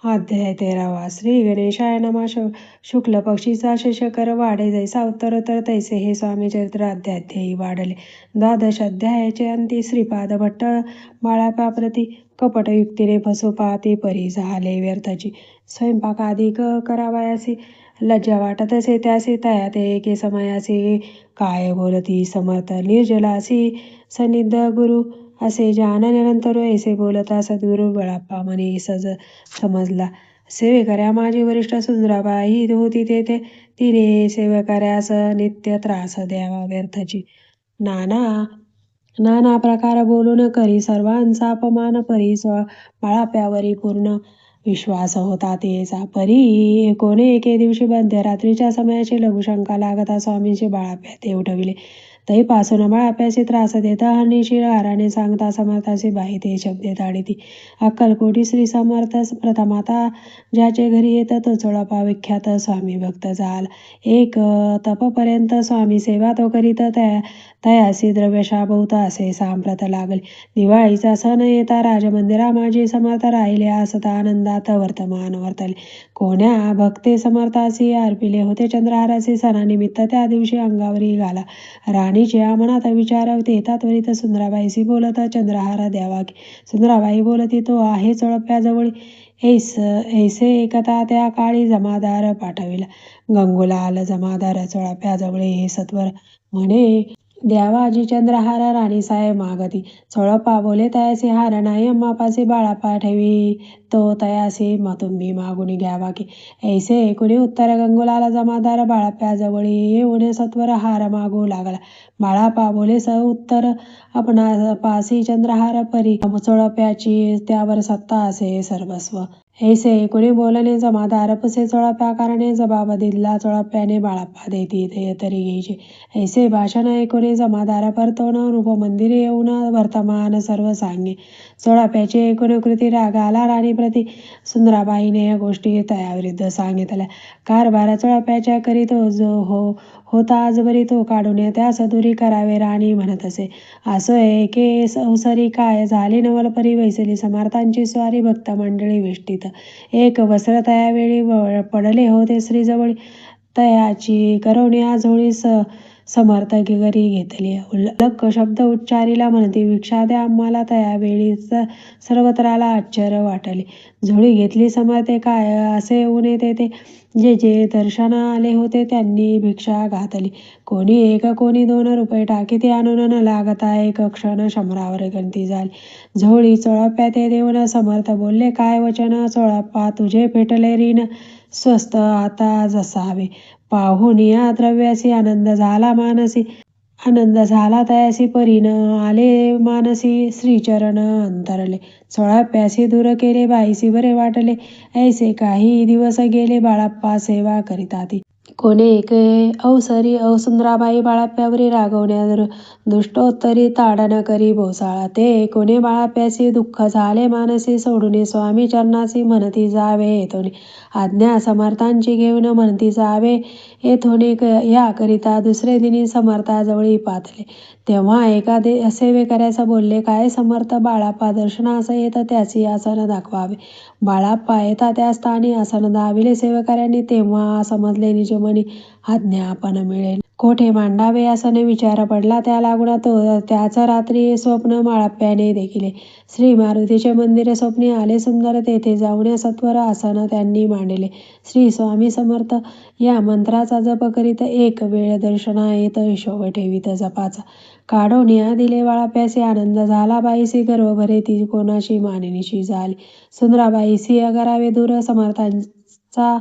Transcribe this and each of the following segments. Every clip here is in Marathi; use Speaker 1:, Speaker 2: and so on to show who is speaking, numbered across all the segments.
Speaker 1: अध्याय 13वा. श्री गणेशाय नमः. शुक्ल पक्षीचा शशकर वाढे जैसा उत्तरोत्तर तैसे हे स्वामी चरित्र अध्याध्येयी वाढले. द्वादश अध्यायाचे अंती. श्रीपाद भट्ट बाळापाप्रती कपटयुक्तीने फसू पाहती परी झाले व्यर्थची. स्वयंपाकादी करावयासी लज्जा वाटत असे त्यासी तया ते एके समयासी काय बोलती समर्थ निर्जलासी सन्निध गुरु असे जानल्यानंतर ऐसे बोलता सद्गुरु बळाप्पा म्हणे सज समजला. सेवेकऱ्या माझी वरिष्ठ सुंदराबाई होती तेथे तिने सेवेकऱ्यास नित्य त्रास द्यावा व्यर्थची. नाना प्रकार बोलून करी सर्वांचा अपमान परी बाळाप्यावरी पूर्ण विश्वास होता तिचा. परी कोणे एके दिवशी मध्यरात्रीच्या समयाची लघुशंका लागता स्वामींची बाळाप्या ते उठविले. तैपासून बाळाप्याशी त्रास देता हरणीशी आराने सांगता समर्थाची बाई ते शब्दे ताडिती. अक्कलकोटी श्री समर्थ प्रथमाता ज्याचे घरी येत तो चोळप्पा विख्यात स्वामी भक्त झाला. एक तपपर्यंत स्वामी सेवा तो करीत तयासी द्रव्यशा बहुत असे सांप्रत लागले. दिवाळीचा सण येता राजमंदिरा माझी समर्थ राहिले असता आनंदात वर्तमान वर्तले. कोण्या भक्ते समर्थासी अर्पिले होते चंद्रहारासी सणानिमित्त त्या दिवशी अंगावरी घाला. राणीच्या मनात विचार येता त्वरित सुंदराबाईशी बोलत चंद्रहार द्यावा की. सुंदराबाई बोलती तो आहे चोळप्याजवळी. ऐसे एकता त्या काळी जमादार पाठविला. गंगूलाल जमादार चोळप्याजवळी हे सत्वर म्हणे द्यावाजी चंद्रहार राणीसाहेब मागती. चोळप्पा बोले तयासी हार नाही अम्मापासी बाळाप्पा ठेवी तो तयासी तुम्ही मागून घ्यावा की. ऐसे ऐकुनी उत्तर गंगूलाल जमादार बाळाप्याजवळी येऊन सत्वर हार मागू लागला. बाळाप्पा बोले उत्तर आपणापासी चंद्रहार परी चोळप्याची त्यावर सत्ता असे सर्वस्व. ऐसे ऐकुनी बोलणे जमादार पुसे चोळप्या कारणे जबाब दिला चोळप्याने बाळाप्पा देती तरी घ्यायचे. ऐसे भाषण ऐकुनी जमादार परतोन रूपमंदिर येऊन वर्तमान सर्व सांगे. चोळप्याची ऐकुन कृती राग आला राणीप्रती. सुंदराबाईने या गोष्टी तयाविरुद्ध सांगितल्या. कारभार चोळप्याच्या करीत जो होता आजवरी तो काढून त्यास दूरी करावे राणी म्हणत असे. असो एके अवसरी काय झाले नवलपरी वैसली समर्थांची स्वारी भक्त मंडळी वेष्टीत. एक वस्त्र तयावेळी पडले होते श्रीजवळी. तयाची करवणी आजोळी समर्थ घरी घेतली. उल्लक शब्द उच्चारिला म्हणती भिक्षा द्या आम्हाला. तयावेळी सर्वत्राला आश्चर्य वाटले. झोळी घेतली समर्थे काय असे ऊने तेथे जे जे दर्शन आले होते त्यांनी भिक्षा घातली. कोणी 1 कोणी 2 रुपये टाकीते आणून न लागता एक क्षण शंभरावर गणती झाली. झोळी चोळप्या ते देऊन समर्थ बोलले काय वचन चोळप्पा तुझे पेटले ऋण स्वस्त आता जसावे. पाहून या द्रव्यासी आनंद झाला मानसी. आनंद झाला तयासी परीन आले मानसी. श्रीचरण अंतरले चोळप्यासी दूर केले बाईसी बरे वाटले. ऐसे काही दिवस गेले बाळाप्पा सेवा करीताती. कोणे एक अवसरी सुंदराबाई बाळाप्यावरी रागवण्या दुष्टोत्तरी ताडण करी भोसाळा. ते कोणे बाळाप्यासी दुःख झाले मानसी. सोडून स्वामी चरणासी म्हणती जावे येथोनी. आज्ञा समर्थांची घेऊन म्हणती जावे येथोनी. याकरिता दुसरे दिनी समर्थाजवळी पातले. तेव्हा एका सेवेकऱ्यास बोलले काय समर्थ बाळाप्पा दर्शनास येत त्यासी आसन दाखवावे. बाळाप्पा येता त्या स्थानी आसन दाविले सेवेकऱ्यांनी. तेव्हा समजले निजमनी आज्ञा पण मिळेल. कोठे मांडावे आसन विचार पडला त्या लागून त्याच रात्री स्वप्न बाळाप्याने देखिले. श्री मारुतीचे मंदिर स्वप्नी आले सुंदर. तेथे जाऊन सत्वर आसन त्यांनी मांडिले. श्री स्वामी समर्थ या मंत्राचा जप करीत एक वेळ दर्शना येत हिशोब ठेवीत जपाचा. काढून दिले बाळाप्यासी आनंद झाला बाईसी. गर्व भरे ती कोणाशी मानिनीची झाली. सुंदराबाईसी करावे दूर समर्थांचा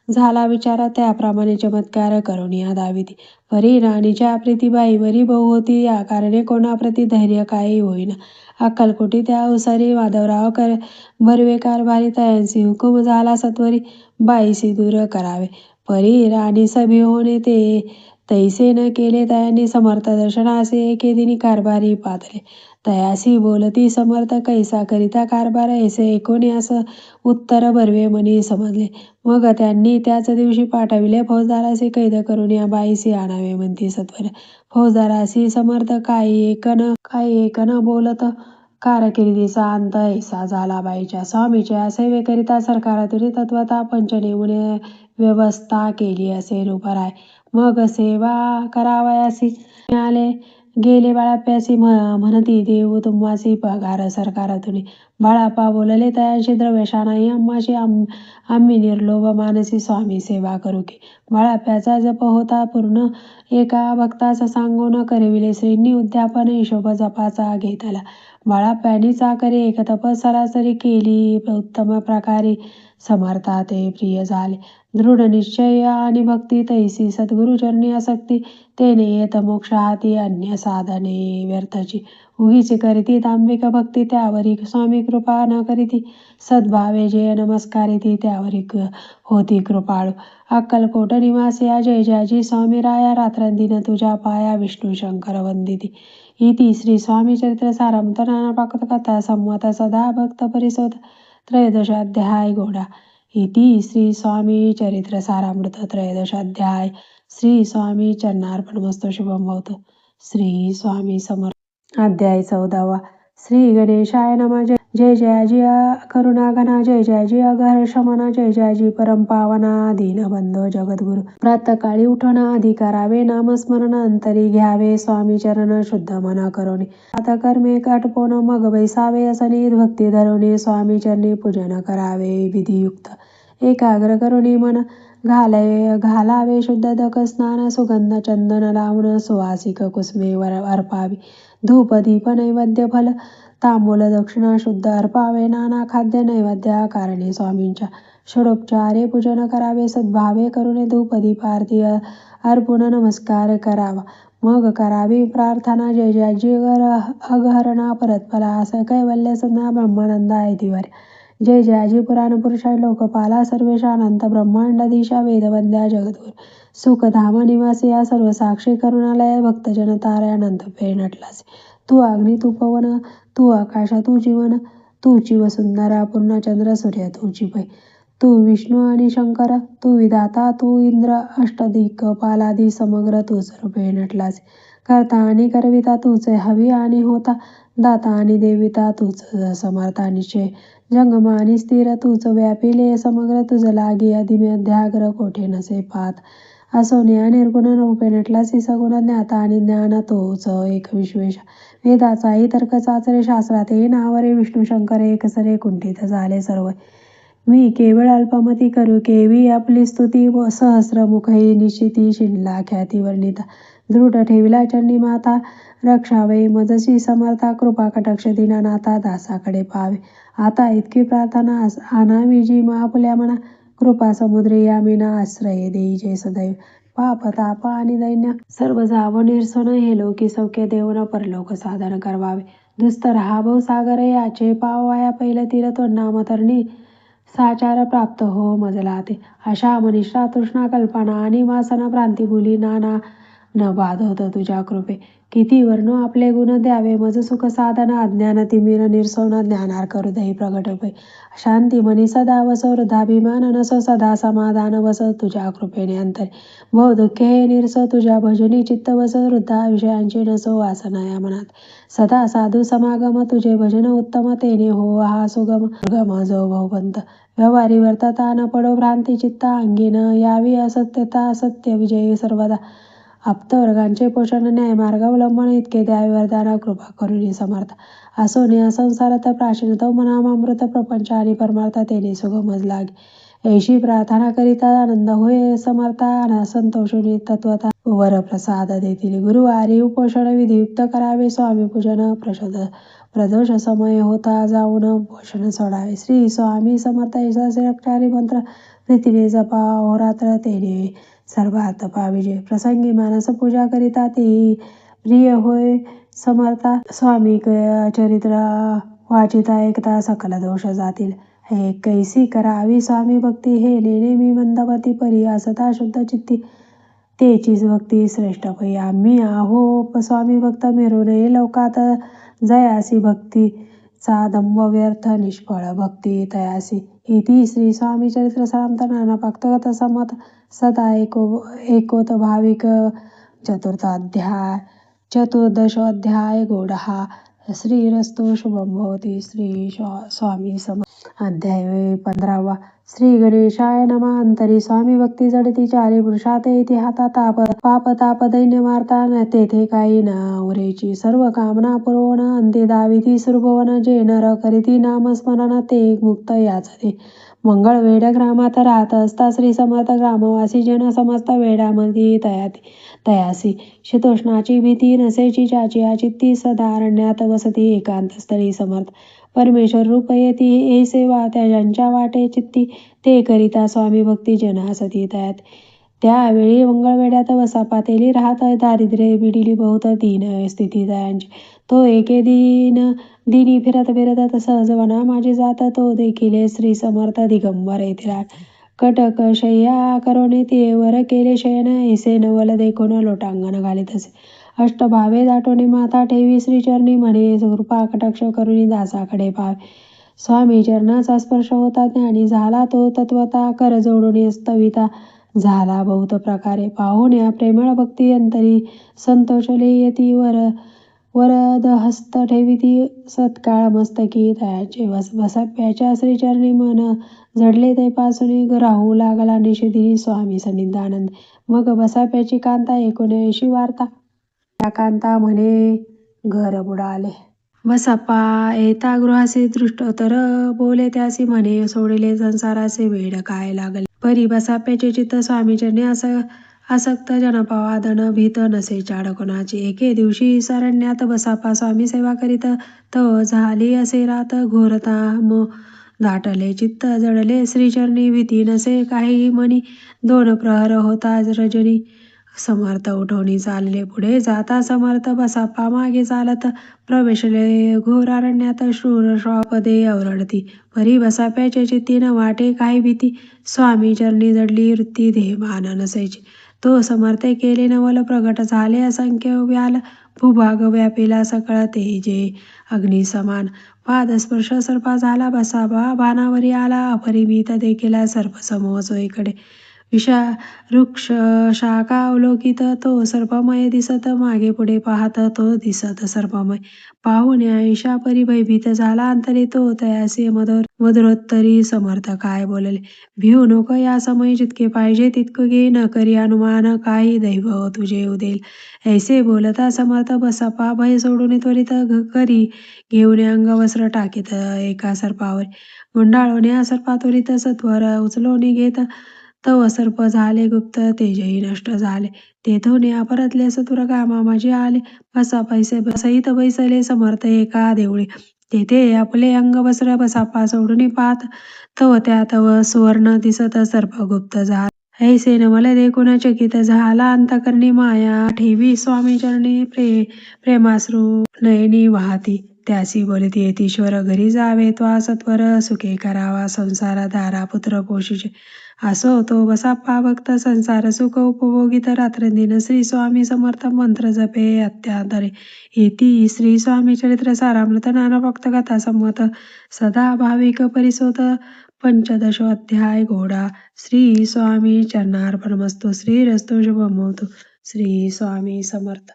Speaker 1: झाला विचार. त्याप्रमाणे चमत्कार करून दाविती. परी राणीच्या प्रीतीबाईवरी बहु होती या कारणे कोणाप्रती धैर्य काही होईना. अक्कलकोटी त्या अवसरी माधवराव बर्वे कारभारी तयांसी हुकूम झाला सत्वरी बाईसी दूर करावे. परी राणी सभी होणे ते तैसे न केले तयांनी समर्थ दर्शनासी एके दिनी कारभारी पातले. तयासी बोलती समर्थ कैसा करिता कारभार ऐसे ऐकून असं उत्तर बर्वे मनी समजले. मग त्यांनी त्याच दिवशी पाठविले फौजदारासी कैद करून या बाईसी आणावे म्हणती सत्वर. फौजदारासी समर्थ काही एक न बोलत कारकिर्दीचा अंत ऐसा झाला. बाईच्या स्वामीच्या सेवेकरिता सरकारातून तत्वता पंचनेमुने व्यवस्था केली असे रूपराय. मग सेवा करावयासी मिळाले गेले बाळाप्पासी म्हणती देऊ तुम्हासी पगार सरकारातून. बाळाप्पा बोलले तयांशी द्रव्यशा नाही आम्हाशी आम्ही निर्लोभ मानसी स्वामी सेवा करू की. बाळाप्पाचा जप होता पूर्ण एका भक्तास सांगून करविले श्रींनी उद्यापन हिशोब जपाचा घेतला. बाळाप्पांनी चाकरी एक तपस सरासरी केली उत्तम प्रकारे समर्था ते प्रिय झाले. दृढ निश्चय आणि भक्ती तैसी सद्गुरुचरणी आसक्ती तेने येत मोक्ष हाती अन्य साधने व्यर्थची. उगीच करीती तांबिक भक्ती त्यावरी स्वामी कृपा न करीती सद्भावे जे नमस्कारिती त्यावरी होती कृपाळू. अक्कलकोट निवासिया जय जयाजी स्वामी राया रात्रंदिन तुझ्या पाया विष्णू शंकर वंदिती. इति श्री स्वामी चरित्र सारामृत नानापाक कथा संवत सदा भक्त परिसोत त्रयोदश अध्याय गोडा. इति श्री स्वामी चरित्र सारामृत त्रयोदश अध्याय. श्री स्वामी चरणार्पणमस्तु. शुभम भवतु. श्री स्वामी समर्थ. अध्याय 14वा. श्री गणेशाय नमः. जय जयाजी करुणाघना जय जयाजी अघहर शमना जय जयाजी परमपावना दीनबंधो जगद्गुरु. प्रातःकाळी उठण आधी करावे नामस्मरण अंतरी घ्यावे स्वामी चरण शुद्ध मन करोनी. आता कर्मे आटोपून मग बैसावे असनी भक्ती धरोनी स्वामी चरणी पूजन करावे विधियुक्त. एकाग्र करोनी मन घालावे शुद्ध दक स्नान सुगंध चंदन लावून सुवासिक कुसुमे अर्पावी. धूप दीप नैवेद्य फल तांबूल दक्षिणा शुद्ध अर्पावे. नाना खाद्य नैवेद्य कारणे स्वामींच्या षडोपचारे पूजन करावे. सद्भावे करून धूप दीप आरती अर्पून नमस्कार करावा. मग करावी प्रार्थना जय जयाजी अघहरणा परतफला असं कैवल्य सन्ना ब्रह्मानंदा ऐतिवार्य. जय जयाजी पुराण पुरुषा लोकपाला सर्वेशा अनंत ब्रह्मांडाधीशा वेदवंद्या जगद्गुरु. सुखधाम निवासी या सर्व साक्षी करुणालय भक्तजन तारे अनंत पेय नटलासे. तू अग्नी तू पवन तू आकाश तू जीवन तूची वसुंधरा पूर्णचंद्र सूर्य तूची पै. तू विष्णू आणि शंकर तू विधाता तू इंद्र अष्टदिक्पालादी समग्र तूच रूपे नटलासे. करता आणि करविता तूच हवी आणि होता दाता आणि देविता तूच समर्था निश्चय. जंगम आणि स्थिर तूच व्यापिले समग्र तुझ लागी अध्याग्र कोठे नसे पात. असोने निर्गुण रूपे नटलासी सगुण ज्ञाता आणि ज्ञान तोच एक विश्वेश. वेदाचाही तर्क चाचरे शास्त्रातही नावरे विष्णू शंकर एकसरे कुंठित झाले सर्व. मी केवळ अल्पमती करू केवी आपली स्तुती सहस्रमुखही निश्चिती शिनला ख्याती वर्णिता. दृढ ठेविला चरणी माता रक्षावे मजसी समर्था कृपा कटाक्ष दीनानाथा दासाकडे पावे. आता इतकी प्रार्थना आणावी जी आपल्या मना कृपा समुद्री यामिना आश्रय देई जे सदैव. पाप ताप आणि दैन्य सर्व जाव निरसन हे लोकी सौख्य देऊन परलोक साधन करवावे. दुस्तर हा भवसागर याचे पावाया पैल तीर नाम तरणी साचार प्राप्त हो मजला ते. अशा मनिष्ठा तृष्णा कल्पना आणि वासना भ्रांती भुली नाना न बाधवत तुझ्या कृपे. किती वर्णो आपले गुण द्यावे मज सुख साधन अज्ञान तिमिर निर्सोन ज्ञानार्क हृदयी प्रगट पै. शांती मनी सदा वस वृद्धाभिमान नसो सदा समाधान वस तुझ्या कृपेने अंतरी. भव दुःखे हे निरस तुझ्या भजनी चित्त वस वृद्धा विषयांची नसो वासना या मनात. सदा साधू समागम तुझे भजन उत्तम तेने हो हा सुगम दुर्गम जो भवपंत. व्यवहारी वर्तता न पडो भ्रांती चित्ता अंगी न यावी असत्यता सत्य विजयी सर्वदा. आप्तवर्गांचे पोषण न्यायमार्ग अवलंबन इतके द्यावे वरदान कृपा करुणी समर्थ. असोने संसारात प्राचीन तो मनामामृत प्रपंच आणि परमार्थ तेने सुगमच लागे. ऐशी प्रार्थना करिता आनंद होय समर्था संतोषुनी तत्वता वर प्रसाद देतील. गुरुवारी उपोषण विधियुक्त करावे स्वामी पूजन प्रदोष समय होता जाऊन पोषण सोडावे. श्री स्वामी समर्थ ऐसा रक्षारी मंत्र प्रीतीने जपा अहोरात्र तेने सर्वार्थ पाविजे. प्रसंगी मानस पूजा करिता ती प्रिय होय समर्था. स्वामी चरित्र वाचिता ऐकता सकल दोष जातील. हे कैसी करावी स्वामी भक्ती हे नेहमी मंदमती परी असता शुद्ध चित्ती तेचीच भक्ती श्रेष्ठ पै. आम्ही आहो स्वामी भक्त मिरू नये लोकात जयासी भक्तीचा दंभ व्यर्थ निष्फळ भक्ती तयासी. इति श्री स्वामी चरित्र सारामृत नानापाक कथा संवत सदा एकोत भाविक चतुर्दश अध्याय गोडहा. श्रीरस्तु शुभम भवती. श्री स्वामी समर्थ. अध्याय 15. श्री गणेशाय नमः. अंतरी स्वामी भक्ती जडती चारी पुरुषात येती हाता ताप पाप ताप दैन्य मारता तेथे काही न उरेची सर्व कामना पुरवण अंती दाविती सुरभवन जे नर करीती नामस्मरण ते मुक्त याचते. मंगळ वेड ग्रामात राहत असता श्री समर्थ ग्रामवासी जन समस्त वेडामध्ये तयासी शीतोष्णाची भीती नसेची ज्याची चित्ती सदा अरण्यात वसती एकांतस्थळी समर्थ परमेश्वर रूप येती हे सेवा ज्यांच्या वाटे चित्ती ते करिता स्वामी भक्ती जनासती तयात. त्यावेळी मंगळवेढ्यात वसा पातेली राहत दारिद्र्य बिडिली बहुत दीन स्थिती दयांची. तो एके दिनी फिरत फिरत सहज वना माझी जात तो देखील श्री समर्थ दिगंबर येथे कटक शय्या करोने ते वर केले शयन ऐसे नवल देखून लोटांगण घालीत असे. अष्टभावे दाटोने माथा ठेवी श्रीचरणी म्हणे कृपा कटाक्ष करुणी दासाकडे पाहावे. स्वामी चरणाचा स्पर्श होता ज्ञानी झाला तो तत्वता कर जोडून स्तविता झाला बहुत प्रकारे पाहुण्या प्रेमळ भक्ती अंतरी संतोषले येती वरद हस्त ठेविती सत्काळ मस्तकी दयाचे वसप्याच्या श्रीचरणी मन जडले ते पासून राहू लागला निषेधी स्वामी सन्निधानंद. मग वसाप्याची कांता 79 वार्ता. त्या कांता म्हणे घर बुडाले. वसप्पा येता गृहासी दृष्टोत्तर बोले त्यासी म्हणे सोडिले संसाराचे वेड काय लागले. परी वसाप्याचे चित्त स्वामीचरणी आसक्त जनपवादन भीत नसे चाड कोणाची. एके दिवशी सरण्यात वसाप्पा स्वामी सेवा करीत तव झाली असे रात घोरताम दाटले चित्त जडले श्रीचरणी भीती नसे काही मनी. 2 प्रहर होता रजनी समर्थ उठवणी चालले पुढे जाता समर्थ बसाप्पा मागे चालत प्रवेशले घोर अरण्यात शूर श्वापदे ओरडती. परी बसाप्याचे चित्ती न वाटे काही भीती स्वामी चरणी जडली वृत्ती देहभान नसेची. तो समर्थे केले नवल प्रगट झाले असंख्य व्याल भूभाग व्यापिला सकळ तेजे अग्नी समान. पादस्पर्श सर्पा झाला बसाप्पा भानावरी आला अपरिमित देखील सर्प समूह चोहीकडे वृक्ष शाखा अवलोकित तो सर्पमय दिसत मागे पुढे पाहत तो दिसत सर्पमय पाहुण्या ईशा परी भयभीत झाला अंतरी तो तयासी मधुरोत्तरी समर्थ काय बोलले. भिऊ नको या समयी जितके पाहिजे तितके घे न करी अनुमान काही दैव तुझे उदेल. ऐसे बोलता समर्थ बसाप्पा भय सोडून त्वरित करी घेऊन अंगवस्त्र टाकीत एका सर्पावर गुंडाळून या सर्पा त्वरित सत्वर उचलून घेत तव सर्प झाले गुप्त तेजही नष्ट झाले. तेथून या परतले सत्वर गामामाजी आले बसाप्पा सहित बैसले समर्थ एका देवळी. तेथे आपले अंगवस्त्र बसाप्पा सोडून पाहत तव त्यात सुवर्ण दिसत सर्प गुप्त झाला. ऐसे नवल देखून चकित झाला अंतकरणी माया ठेवी स्वामी चरणी प्रेमाश्रू नयनी वाहती. त्यासी बोलती यतीश्वर घरी जावे त्वा सत्वर सुखे करावा संसार धारा पुत्र पोषिचे. असो तो बसाप्पा भक्त संसार सुख उपभोगित रात्रंदिन श्री स्वामी समर्थ मंत्र जपे अत्यांतरे. येती श्री स्वामी चरित्र सारामृत नानभक्त कथा संमत सदा भाविक परिसोत 15 अध्याय घोडा. श्री स्वामी चरणार्पणमस्तु. श्रीरस्तु शुभमस्तु. श्री स्वामी समर्थ.